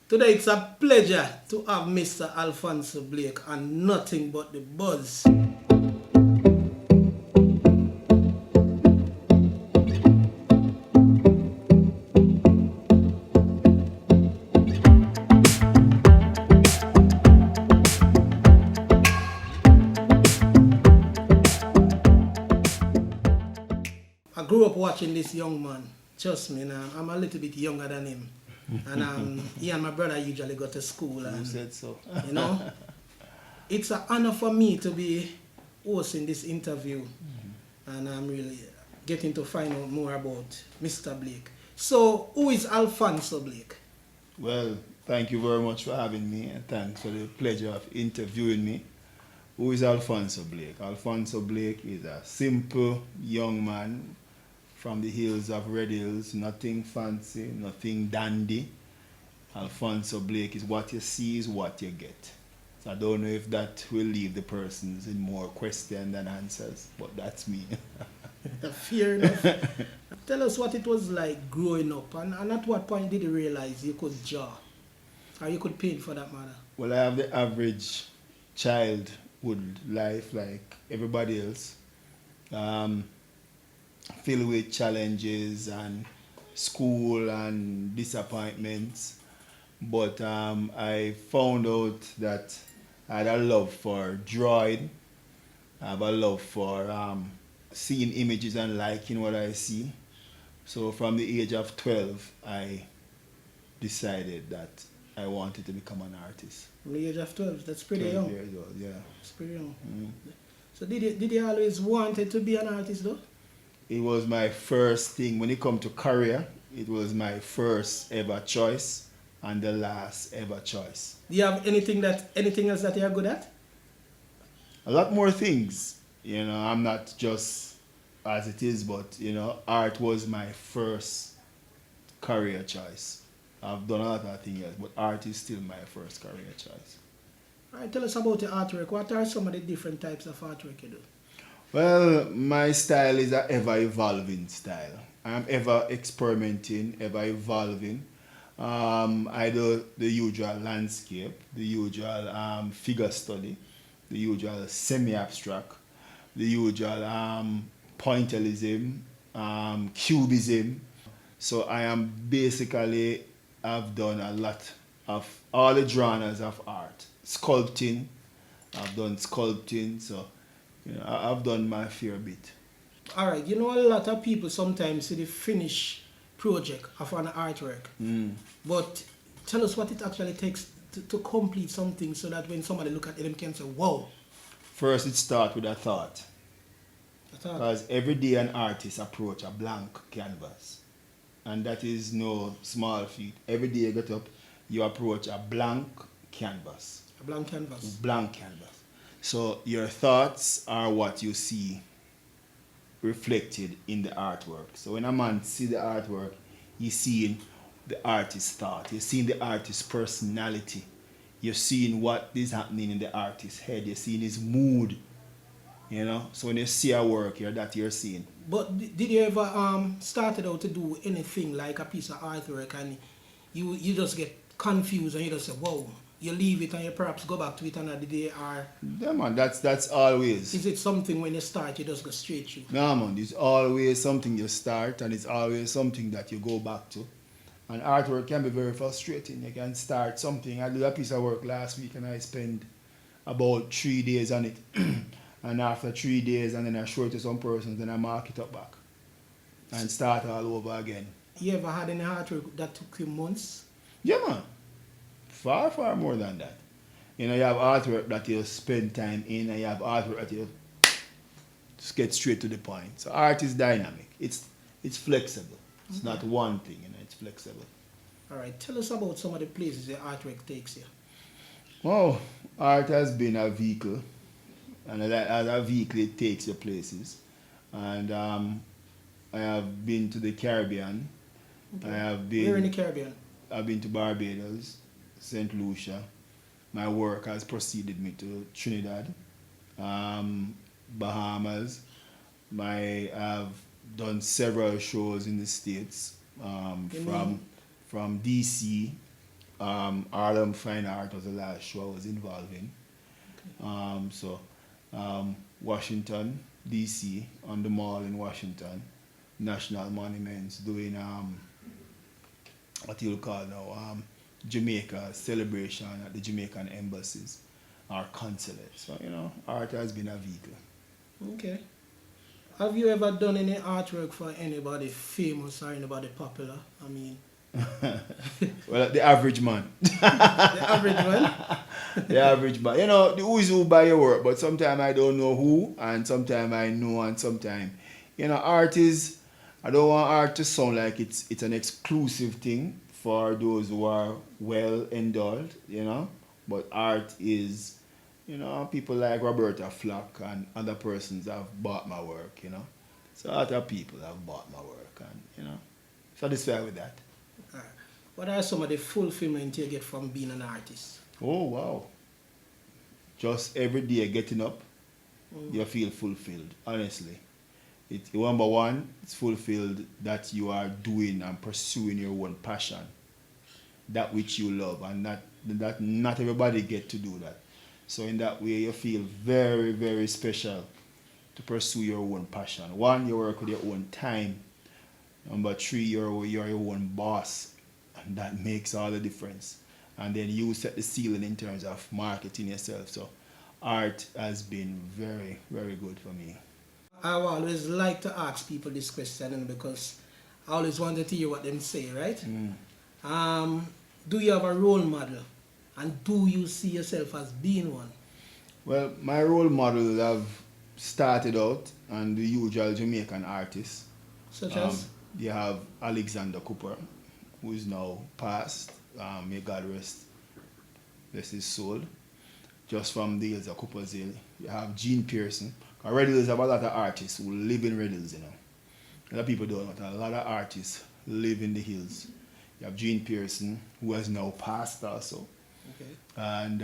Today it's a pleasure to have Mr. Alphonso Blake and nothing but the buzz. I grew up watching this young man. Trust me, now I'm a little bit younger than him. And he and my brother usually go to school. And, Who said so? you know, it's an honor for me to be hosting this interview. And I'm really getting to find out more about Mr. Blake. So, who is Alphonso Blake? Well, thank you very much for having me, and thanks for the pleasure of interviewing me. Who is Alphonso Blake? Alphonso Blake is a simple young man from the hills of Red Hills, nothing fancy, nothing dandy. Alphonso Blake is what you see is what you get. So I don't know if that will leave the persons in more question than answers, but that's me. Fair enough. Tell us what it was like growing up, and at what point did you realize you could draw? Or you could paint for that matter? Well, I have the average childhood life like everybody else. Filled with challenges and school and disappointments. But I found out that I had a love for drawing. I have a love for seeing images and liking what I see. So from the age of 12, I decided that I wanted to become an artist. From the age of 12, that's pretty 12 young. years old, yeah. That's pretty young. Mm. So did you always wanted to be an artist though? It was my first thing. When it come to career, it was my first ever choice and the last ever choice. Do you have anything else that you're good at? A lot more things. You know, I'm not just as it is, but you know, art was my first career choice. I've done a lot of things else, but art is still my first career choice. Alright, tell us about your artwork. What are some of the different types of artwork you do? Well, my style is an ever-evolving style. I'm ever experimenting, ever evolving. I do the usual landscape, the usual figure study, the usual semi-abstract, the usual pointillism, cubism. So I am basically, I've done a lot of all the genres of art. Sculpting, I've done sculpting, so you know, I've done my fair bit. Alright, you know a lot of people sometimes see the finished project of an artwork. But tell us what it actually takes to complete something so that when somebody look at it, they can say, wow. First, it starts with a thought. I thought, Because every day an artist approach a blank canvas. And that is no small feat. Every day you get up, you approach a blank canvas. a blank canvas. Blank canvas. So your thoughts are what you see reflected in the artwork. So when a man see the artwork, he's seeing the artist's thought. You're seeing the artist's personality. You're seeing what is happening in the artist's head. You're seeing his mood. You know? So when you see a work here, that you're seeing. But did you ever started out to do anything like a piece of artwork and you just get confused and you just say, wow, you leave it and you perhaps go back to it another day, or Yeah, man, that's always. is it something when you start you just go straight through? No, man, it's always something you start and it's always something that you go back to. And artwork can be very frustrating. You can start something. I did a piece of work last week and I spent about 3 days on it. And after 3 days, and then I show it to some persons, then I mark it up back and start all over again. You ever had any artwork that took you months? Yeah, man. Far, far more than that. You know, you have artwork that you spend time in, and you have artwork that you just get straight to the point. So art is dynamic. It's flexible. It's not one thing, you know, it's flexible. Alright, tell us about some of the places your artwork takes you. Well, art has been a vehicle, and as a vehicle it takes you places. And I have been to the Caribbean. Okay. I have been. Where in the Caribbean? I've been to Barbados, St. Lucia. My work has preceded me to Trinidad, Bahamas. I've done several shows in the States, from DC, Harlem Fine Art was the last show I was involved in. So Washington, D.C., on the mall in Washington, National Monuments, doing what you'll call now Jamaica celebration at the Jamaican embassies or consulates. So, art has been a vehicle. Okay. Have you ever done any artwork for anybody famous or anybody popular? I mean, Well, the average man. the average one? The average man. The who is who buy your work, but sometimes I don't know who, and sometimes I know, and sometimes, art is, I don't want art to sound like it's an exclusive thing for those who are well endowed, but art is, people like Roberta Flack and other persons have bought my work, So other people have bought my work, and, satisfied with that. Alright. What are some of the fulfillment you get from being an artist? Oh, wow. Just every day getting up, you feel fulfilled, honestly. Number one, it's fulfilled that you are doing and pursuing your own passion, that which you love, and that not everybody get to do that. So in that way, you feel very, very special to pursue your own passion. One, you work with your own time. Number three, you're your own boss, and that makes all the difference. And then you set the ceiling in terms of marketing yourself. So art has been very, very good for me. I always like to ask people this question because I always wanted to hear what them say, right? Do you have a role model? And do you see yourself as being one? Well, my role models have started out and the usual Jamaican artists. Such as? You have Alexander Cooper, who is now passed. May God bless his soul. Just from the days of Cooper's Hill. You have Gene Pearson. Red Hills have a lot of artists who live in Red Hills, A lot of people don't know that. A lot of artists live in the hills. You have Gene Pearson, who has now passed also. Okay. And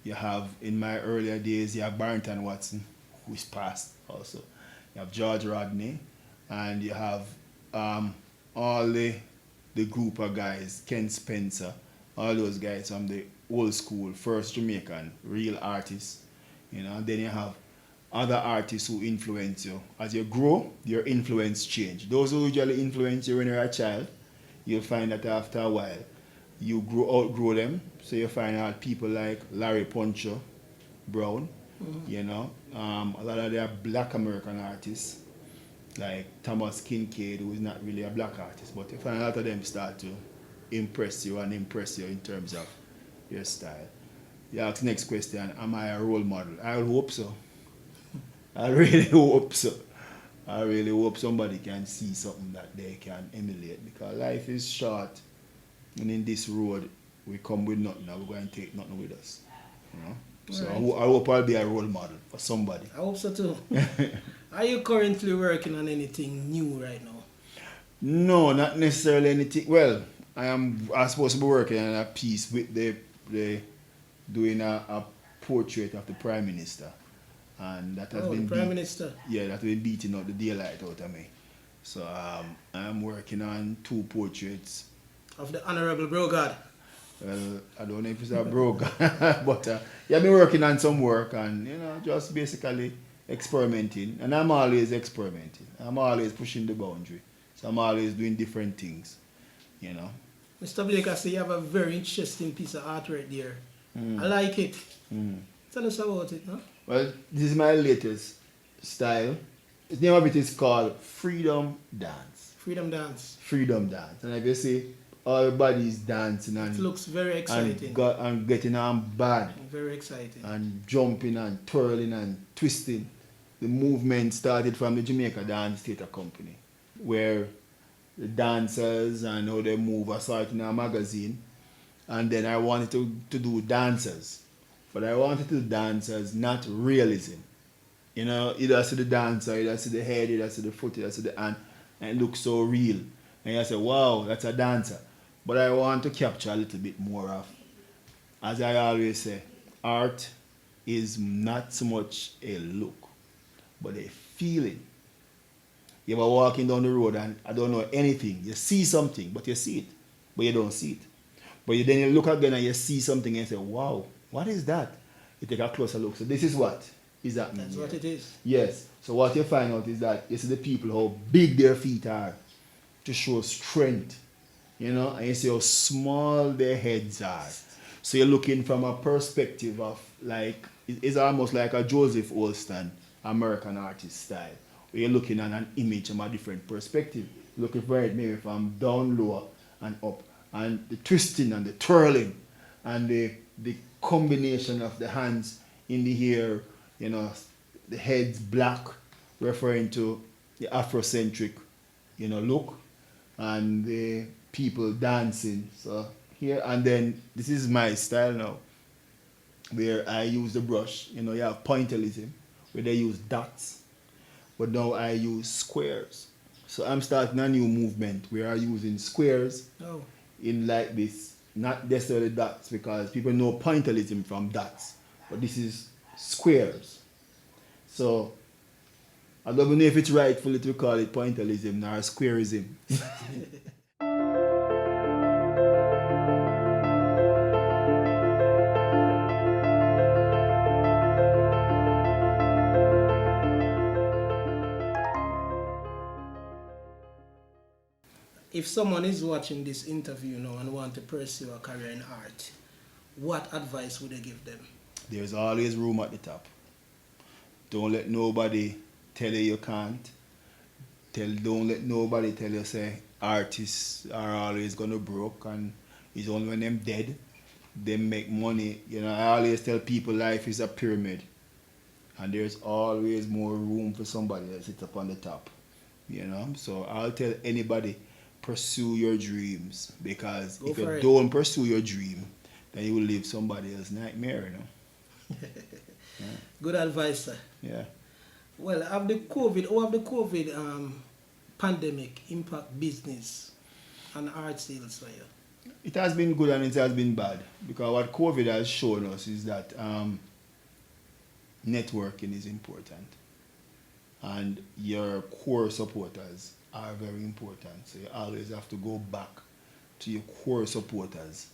you have, in my earlier days, you have Barrington Watson, who is passed also. You have George Rodney, and you have all the group of guys, Ken Spencer, all those guys from the old school, first Jamaican, real artists. And then you have other artists who influence you. As you grow, your influence change. Those who usually influence you when you're a child, you'll find that after a while, you outgrow them. So you find out people like Larry Poncho Brown, a lot of their black American artists, like Thomas Kincaid, who is not really a black artist, but you find a lot of them start to impress you in terms of your style. You ask next question, am I a role model? I hope so. I really hope so. I really hope somebody can see something that they can emulate, because life is short, and in this road we come with nothing and we're going to take nothing with us. So right. I hope I'll be a role model for somebody. I hope so too. Are you currently working on anything new right now? No, not necessarily anything. Well, I'm supposed to be working on a piece with the doing a portrait of the Prime Minister. And that has been the Prime Minister. Yeah, that has been beating out the daylight out of me. So I'm working on 2 portraits. Of the Honorable Brogard. Well, I don't know if it's a Brogard, but yeah, I've been working on some work and, just basically experimenting. And I'm always experimenting. I'm always pushing the boundary. So I'm always doing different things, Mr. Blake, I see you have a very interesting piece of art right there. I like it. Tell us about it, no? Well, this is my latest style. The name of it is called Freedom Dance. Freedom Dance. Freedom Dance. And like you see, everybody's dancing and it looks very exciting. And getting on bad. Very exciting. And jumping and twirling and twisting. The movement started from the Jamaica Dance Theatre Company, where the dancers and how they move, I saw it in a magazine. And then I wanted to do dancers. But I wanted to do dancers, not realism. Either see the dancer, either see the head, either see the foot, either see the hand, and it looks so real. And you say, wow, that's a dancer. But I want to capture a little bit more of, as I always say, art is not so much a look, but a feeling. You ever walking down the road and I don't know anything. You see something, but you see it, but you don't see it. But then you look again and you see something and you say, wow, what is that? You take a closer look. So this is what is happening. That's here. what it is. Yes. So what you find out is that you see the people how big their feet are to show strength, you know, and you see how small their heads are. So you're looking from a perspective of like it's almost like a Joseph Olston American artist style. Where you're looking at an image from a different perspective. Looking for it maybe from down lower and up. And the twisting and the twirling and the combination of the hands in the hair, you know, the head's black, referring to the Afrocentric, you know, look, and the people dancing. So here and then, this is my style now, where I use the brush. You know, you have pointillism, where they use dots, but now I use squares. So I'm starting a new movement where I'm using squares Oh, in like this, not necessarily dots, because people know pointillism from dots, but this is squares. So I don't know if it's rightfully to call it pointillism or squareism. if someone is watching this interview now and want to pursue a career in art, what advice would they give them? There's always room at the top. Don't let nobody tell you you can't. Don't let nobody tell you say artists are always gonna broke and it's only when them dead they make money. You know, I always tell people life is a pyramid and there's always more room for somebody that sits up on the top. You know, so I'll tell anybody pursue your dreams, because Go if you for it. don't pursue your dream, then you will live somebody else's nightmare. You know. Good advice, sir. Yeah. Well, how have the COVID pandemic impact business and art sales for you? It has been good and it has been bad, because what COVID has shown us is that networking is important and your core supporters are very important. So you always have to go back to your core supporters.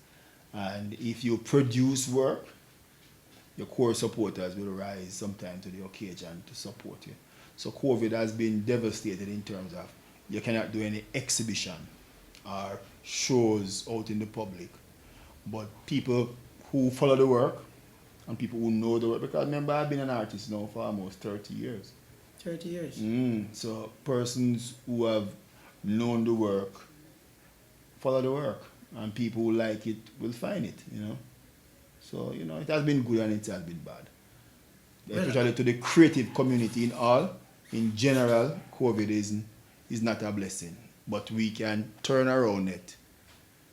And if you produce work, your core supporters will rise sometime to the occasion to support you. So COVID has been devastated in terms of you cannot do any exhibition or shows out in the public. But people who follow the work and people who know the work, because remember I've been an artist now for almost 30 years. 30 years. So persons who have known the work follow the work, and people who like it will find it, you know. So, you know, it has been good and it has been bad. Especially to the creative community in general, COVID is not a blessing. But we can turn around it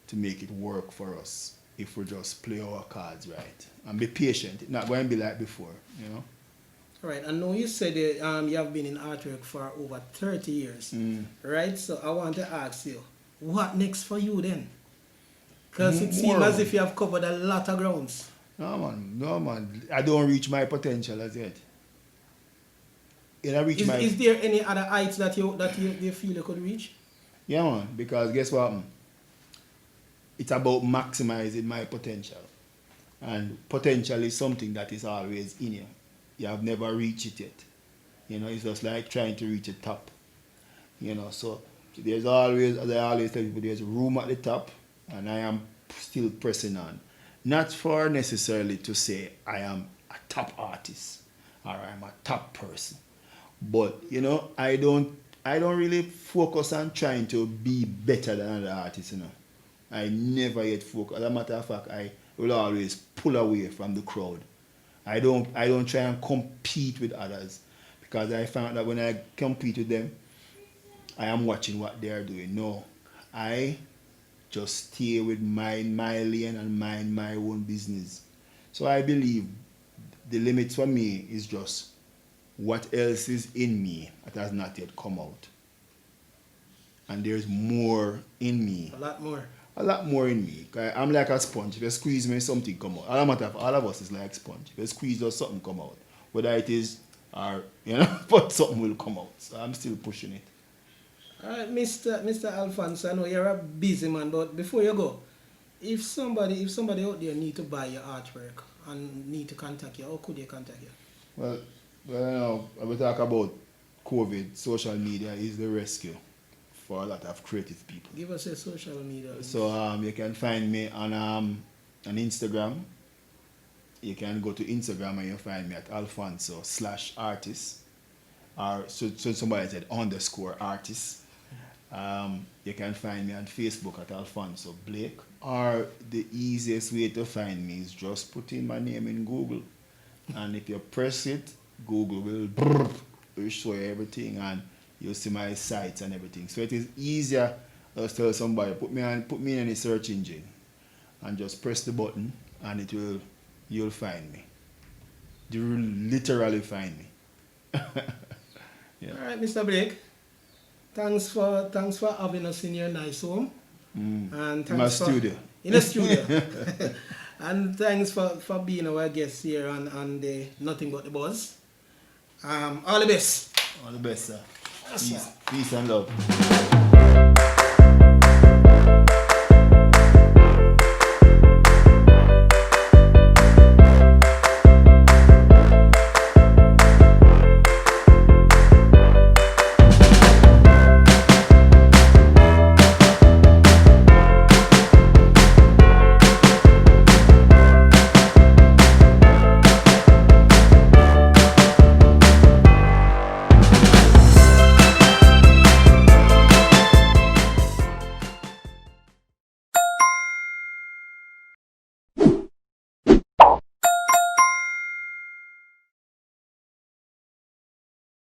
to make it work for us if we just play our cards right. And be patient. It's not going to be like before, you know. All right, and now you said you have been in artwork for over 30 years, right? So I want to ask you, what next for you then? Because it seems as if you have covered a lot of grounds. No man. I don't reach my potential as yet. Is there any other heights that you feel you could reach? Yeah man, because guess what? It's about maximizing my potential. And potential is something that is always in you. You have never reached it yet. You know, it's just like trying to reach the top. You know, so there's always, as I always tell people, there's room at the top, and I am still pressing on. Not for necessarily to say I am a top artist or I'm a top person. But, you know, I don't really focus on trying to be better than other artists, you know. I never yet focus. As a matter of fact, I will always pull away from the crowd. I don't try and compete with others, because I found that when I compete with them, I am watching what they are doing. No, I just stay with my lane and mind my own business. So I believe the limit for me is just what else is in me that has not yet come out. And there's more in me. A lot more. A lot more in me. I'm like a sponge. If you squeeze me, something come out. All of us is like sponge. If you squeeze us, something come out. Whether it is or, you know, but something will come out. So I'm still pushing it. All right, Mr. Alphonso, I know you're a busy man, but before you go, if somebody out there need to buy your artwork and need to contact you, how could they contact you? Well, I will talk about COVID. Social media is the rescue for a lot of creative people. Give us a social media. So you can find me on Instagram. You can go to Instagram and you'll find me at Alphonso /artist. Or so somebody said _artist. You can find me on Facebook at Alphonso Blake. Or the easiest way to find me is just put in my name in Google. And if you press it, Google will show you everything and you'll see my sites and everything. So it is easier to tell somebody, put me in any search engine and just press the button and you'll find me. You will literally find me. Yeah. All right, Mr. Blake. Thanks for having us in your nice home. And thanks In my studio. In a studio. And thanks for being our guest here on the Nothing But the Buzz. All the best. All the best, sir. Yes, sir. Peace and love.